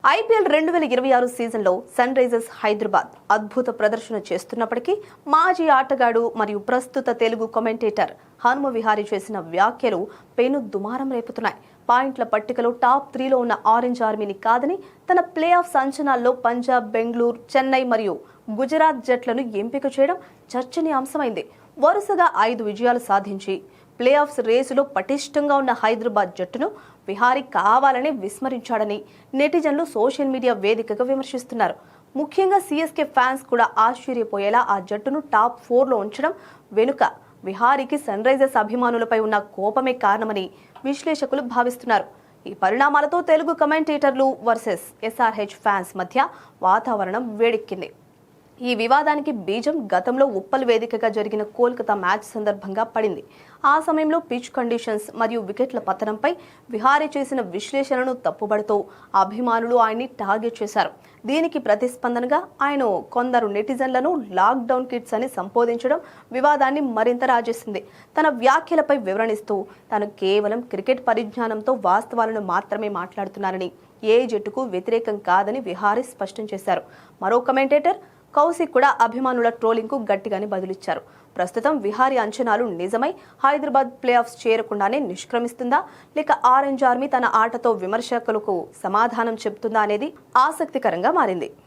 IPL 2026 సీజన్లో sun Risers Hyderabad అద్భుత ప్రదర్శన చేస్తున్నప్పటికీ మాజీ ఆటగాడు మరియు ప్రస్తుత తెలుగు కామెంటేటర్ హనుమ విహారీ చేసిన వ్యాఖ్యలు పెను దుమారం రేపుతున్నాయి. పాయింట్ల పట్టికలో టాప్ 3లో ఉన్న ఆరెంజ్ ఆర్మీని కాదని తన ప్లే ఆఫ్ అంచనాల్లో పంజాబ్, బెంగళూరు, చెన్నై మరియు గుజరాత్ జట్లను ఎంపిక చేయడం చర్చనీయాంశమైంది. వరుసగా 5 విజయాలు సాధించి ప్లే ఆఫ్స్ రేసులో పటిష్టంగా ఉన్న హైదరాబాద్ జట్టును విహారీ కావాలని విస్మరించాడని నెటిజన్లు సోషల్ మీడియా వేదికగా విమర్శిస్తున్నారు. ముఖ్యంగా సిఎస్కే ఫ్యాన్స్ కూడా ఆశ్చర్యపోయేలా ఆ జట్టును టాప్ 4లో ఉంచడం వెనుక విహారీకి సన్ రైజర్స్ అభిమానులపై ఉన్న కోపమే కారణమని విశ్లేషకులు భావిస్తున్నారు. ఈ పరిణామాలతో తెలుగు కమెంటేటర్లు వర్సెస్ ఎస్ఆర్హెచ్ ఫ్యాన్స్ మధ్య వాతావరణం వేడెక్కింది. ఈ వివాదానికి బీజం గతంలో ఉప్పల్ వేదికగా జరిగిన కోల్కతా మ్యాచ్ సందర్భంగా పడింది. ఆ సమయంలో పిచ్ కండిషన్స్ మరియు వికెట్ల పతనంపై విహారీ చేసిన విశ్లేషణను తప్పుబడుతూ అభిమానులు ఆయన్ని టార్గెట్ చేశారు. దీనికి ప్రతిస్పందనగా ఆయన కొందరు నెటిజన్లను లాక్డౌన్ కిడ్స్ అని సంబోధించడం వివాదాన్ని మరింత రాజేసింది. తన వ్యాఖ్యలపై వివరణిస్తూ తాను కేవలం క్రికెట్ పరిజ్ఞానంతో వాస్తవాలను మాత్రమే మాట్లాడుతున్నారని, ఏ జట్టుకు వ్యతిరేకం కాదని విహారీ స్పష్టం చేశారు. మరో కమెంటేటర్ కౌశిక్ కూడా అభిమానుల ట్రోలింగ్ కు గట్టిగానే బదులిచ్చారు. ప్రస్తుతం విహారీ అంచనాలు నిజమై హైదరాబాద్ ప్లే ఆఫ్స్ చేరకుండానే నిష్క్రమిస్తుందా, లేక ఆరెంజ్ ఆర్మీ తన ఆటతో విమర్శకులకు సమాధానం చెబుతుందా అనేది ఆసక్తికరంగా మారింది.